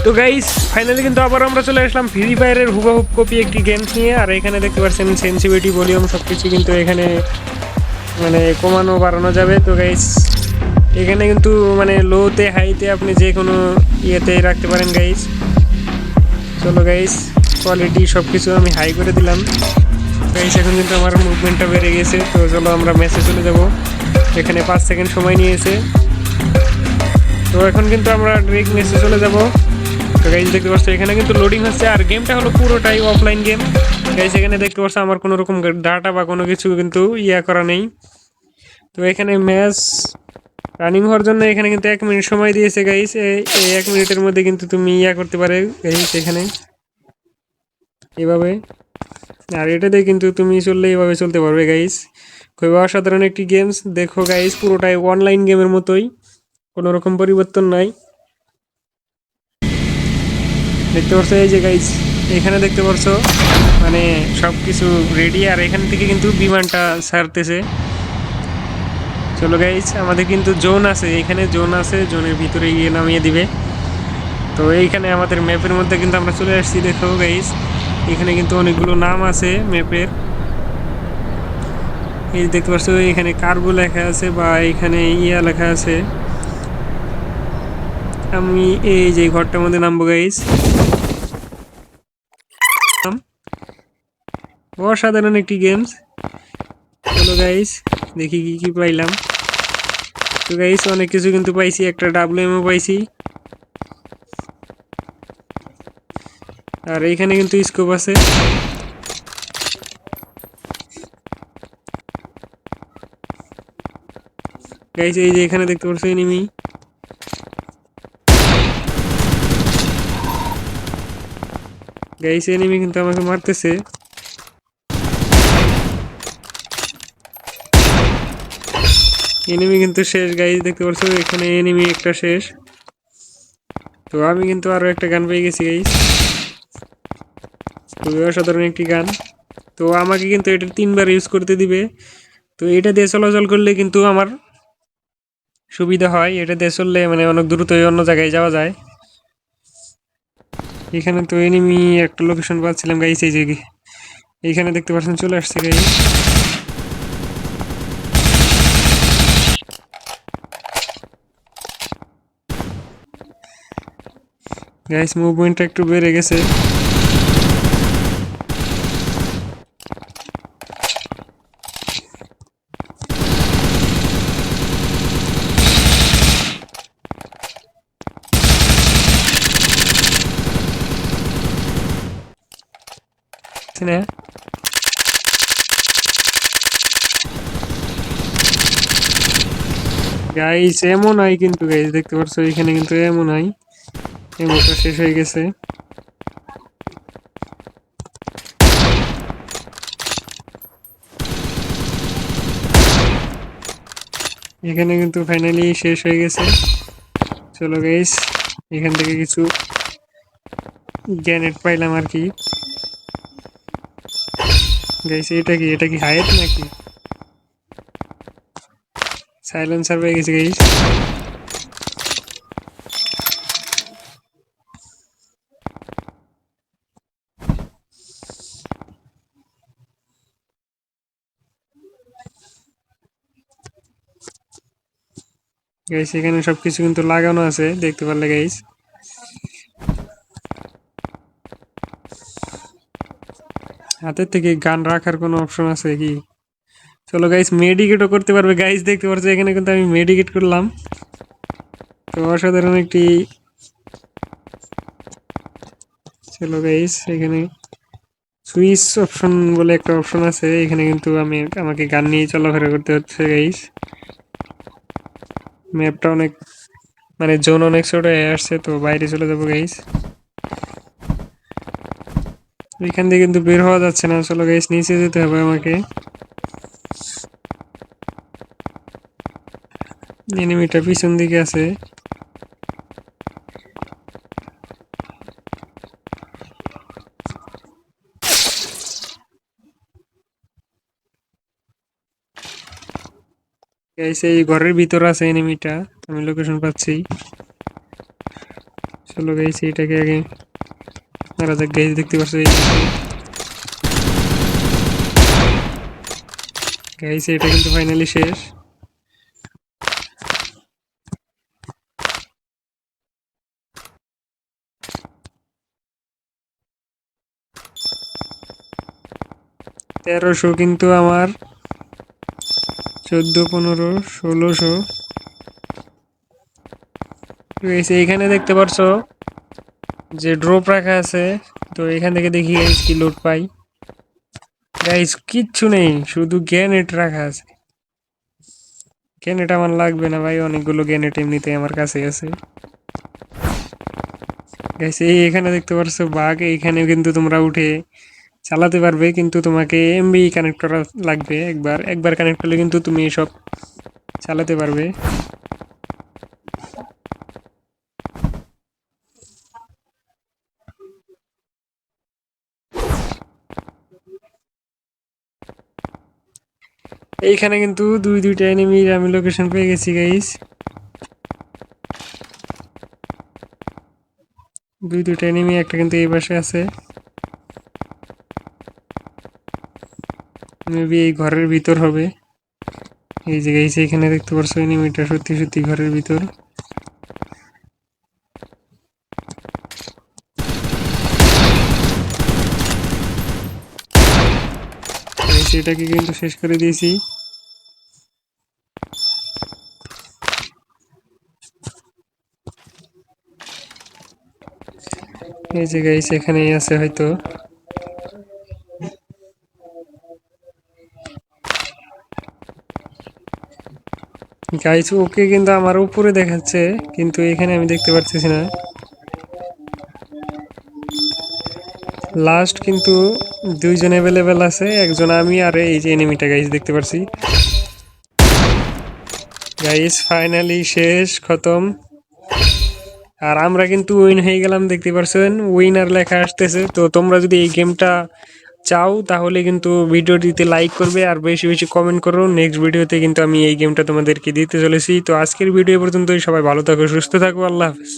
তো guys finally কিন্তু আবার আমরা চলে আসলাম ফ্রি ফায়ারের হুবহুব কপি একটি গেমস নিয়ে। আর এখানে দেখতে পাচ্ছেন সেন্সিটিভিটি ভলিউম সব কিছু কিন্তু এখানে মানে কমানো বাড়ানো যাবে। তো গাইস এখানে কিন্তু মানে লোতে হাইতে আপনি যে কোনো ইয়েতে রাখতে পারেন গাইস। চলো গাইস কোয়ালিটি সব কিছু আমি হাই করে দিলাম গাইস। এখন কিন্তু আমার মুভমেন্টটা বেড়ে গেছে। তো চলো আমরা ম্যাচে চলে যাব। এখানে 5 সেকেন্ড সময় নিয়েছে। তো এখন কিন্তু আমরা ডিরেক্ট ম্যাচে চলে যাব। তো গাইজ দেখতে পাচ্ছ এখানে কিন্তু লোডিং হচ্ছে আর গেমটা হলো পুরোটাই অফলাইন গেম। গাইজ এখানে দেখতে পাচ্ছ আমার কোনো রকম ডাটা বা কোনো কিছু কিন্তু ইয়া করা নেই। তো এখানে ম্যাচ রানিং হওয়ার জন্য এখানে কিন্তু 1 মিনিট সময় দিয়েছে গাইজ। এই 1 মিনিটের মধ্যে কিন্তু তুমি ইয়া করতে পারে গাইজ এখানে এভাবে। আর এটাতে কিন্তু তুমি চললে এভাবে চলতে পারবে গাইজ। খুবই অসাধারণ একটি গেমস। দেখো গাইজ পুরোটাই অনলাইন গেমের মতোই, কোনো রকম পরিবর্তন নাই। দেখতে পাচ্ছ এই যে গাইজ এখানে দেখতে পাচ্ছ মানে সব কিছু রেডি। আর এখান থেকে কিন্তু বিমানটা ছাড়তেছে। চলো গাইজ আমাদের কিন্তু জোন আছে, এখানে জোন আছে, জোনের ভিতরে গিয়ে নামিয়ে দিবে। তো এইখানে আমাদের ম্যাপের মধ্যে কিন্তু আমরা চলে আসছি। দেখো গাইজ এখানে কিন্তু অনেকগুলো নাম আছে ম্যাপের। এই দেখতে পাচ্ছ এখানে কার্গো লেখা আছে বা এখানে ইয়া লেখা আছে। আমি এই যে ঘরটার মধ্যে নামবো গাইজ। অসাধারণ একটি গেমস। চলো গাইস দেখি কি কি পাইলাম। তো গাইস অনেক কিছু কিন্তু পাইছি, একটা ডাব্লিউএমও পাইছি। আর এইখানে কিন্তু স্কোপ আছে। গাইস এই যে এখানে দেখতে পাচ্ছ এনিমি। গাইস এনিমি কিন্তু আমাকে মারতেছে। এনিমি কিন্তু শেষ গাইস, দেখতে পাচ্ছ এখানে এনিমি একটা শেষ। তো আমি কিন্তু আরো একটা গান পেয়ে গেছি গাইস, খুবই অসাধারণ একটি গান। তো আমাকে কিন্তু এটা 3বার ইউজ করতে দিবে। তো এটা দিয়ে চলাচল করলে কিন্তু আমার সুবিধা হয়। এটা দিয়ে চললে মানে অনেক দ্রুতই অন্য জায়গায় যাওয়া যায়। এখানে তো এনিমি একটা লোকেশন পাচ্ছিলাম গাইস, এই যে এইখানে দেখতে পাচ্ছেন চলে আসছে গাইস। গাইস মুভমেন্টটা একটু বেড়ে গেছে। না গাইস এমন নাই কিন্তু গাইস, দেখতে পাচ্ছ এখানে কিন্তু এমন নাই, এমনটা শেষ হয়ে গেছে। এখানে কিন্তু ফাইনালি শেষ হয়ে গেছে। চলো গাইস এখান থেকে কিছু গ্যানেট পাইলাম আর কি। গাইস এটা কি হায়াত নাকি সাইলেন্সার পেয়ে গেছে গাইস। গাইস এখানে সবকিছু কিন্তু লাগানো আছে দেখতে পারলে গাইস। হাতের থেকে গান রাখার কোনো অপশন আছে কি? চলো গাইস মেডিকেটও করতে পারবে গাইস, দেখতে পাচ্ছ এখানে কিন্তু আমি মেডিকেট করলাম। তো অসাধারণ একটি। চলো গাইস এখানে সুইচ অপশন বলে একটা অপশন আছে, এখানে কিন্তু আমাকে গান নিয়ে চলাফেরা করতে হচ্ছে গাইস। ম্যাপটা অনেক মানে জোন অনেক ছোট হয়ে আসছে, তো বাইরে চলে যাবো গাইস। এখান থেকে কিন্তু বের হওয়া যাচ্ছে না। চলো গাইস নিচে যেতে হবে আমাকে। এনিমিটা পিছন দিকে আছে। গাইস এই ঘরের ভিতর আছে এনিমিটা, আমি লোকেশন পাচ্ছি। চলো গাইস এটাকে আগে মারা যাক গাইস। দেখতে পাচ্ছ গাইস এটা কিন্তু ফাইনালি শেষ। তেরোশো কিন্তু আমার, 14, 15, 1600। এইখানে দেখতে পারছো যে ড্রপ রাখা আছে, তো এখান থেকে দেখি গাইস কি লুট পাই। গাইস কিচ্ছু নেই, শুধু গ্যানেট রাখা আছে। গ্যানেট আমার লাগবে না ভাই, অনেকগুলো গ্যানেট এমনিতে আমার কাছে আছে। গাইস এখানে দেখতে পারছো বাঘ, এইখানে কিন্তু তোমরা উঠে চালাতে পারবে, কিন্তু তোমাকে এমবি কানেক্ট করা লাগবে। একবার একবার কানেক্ট করলে কিন্তু তুমি সব চালাতে পারবে। এইখানে কিন্তু দুইটা এনিমির আমি লোকেশন পেয়ে গেছি গাইস। দুইটা এনিমি, একটা কিন্তু এই পাশে আছে, মেবি এই ঘরের ভিতর হবে। এই যে গাইস এখানে দেখতে পারছো এনিমিটা সত্যি সত্যি ঘরের ভিতর। এটাকে কিন্তু শেষ করে দিয়েছি। এই যে গাইস এখানেই আছে হয়তো। গাইস ওকে কিন্তু আমার উপরে দেখাচ্ছে, কিন্তু এখানে আমি দেখতে পারতেছি না। লাস্ট কিন্তু দুইজন অ্যাভেলেবেল আছে, একজন আমি আর এই যে এনিমিটা গাইস দেখতে পারছি। গাইস ফাইনালি শেষ, খতম। আর আমরা কিন্তু উইন হয়ে গেলাম, দেখতে পারছেন উইনার লেখা আসতেছে। তো তোমরা যদি এই গেমটা চাও তাহলে কিন্তু ভিডিওটিতে লাইক করবে আর বেশি বেশি কমেন্ট করো। নেক্সট ভিডিওতে কিন্তু আমি এই গেমটা তোমাদেরকে দিতে চলেছি। তো আজকের ভিডিও পর্যন্তই, সবাই ভালো থাকো, সুস্থ থাকো, আল্লাহ হাফেজ।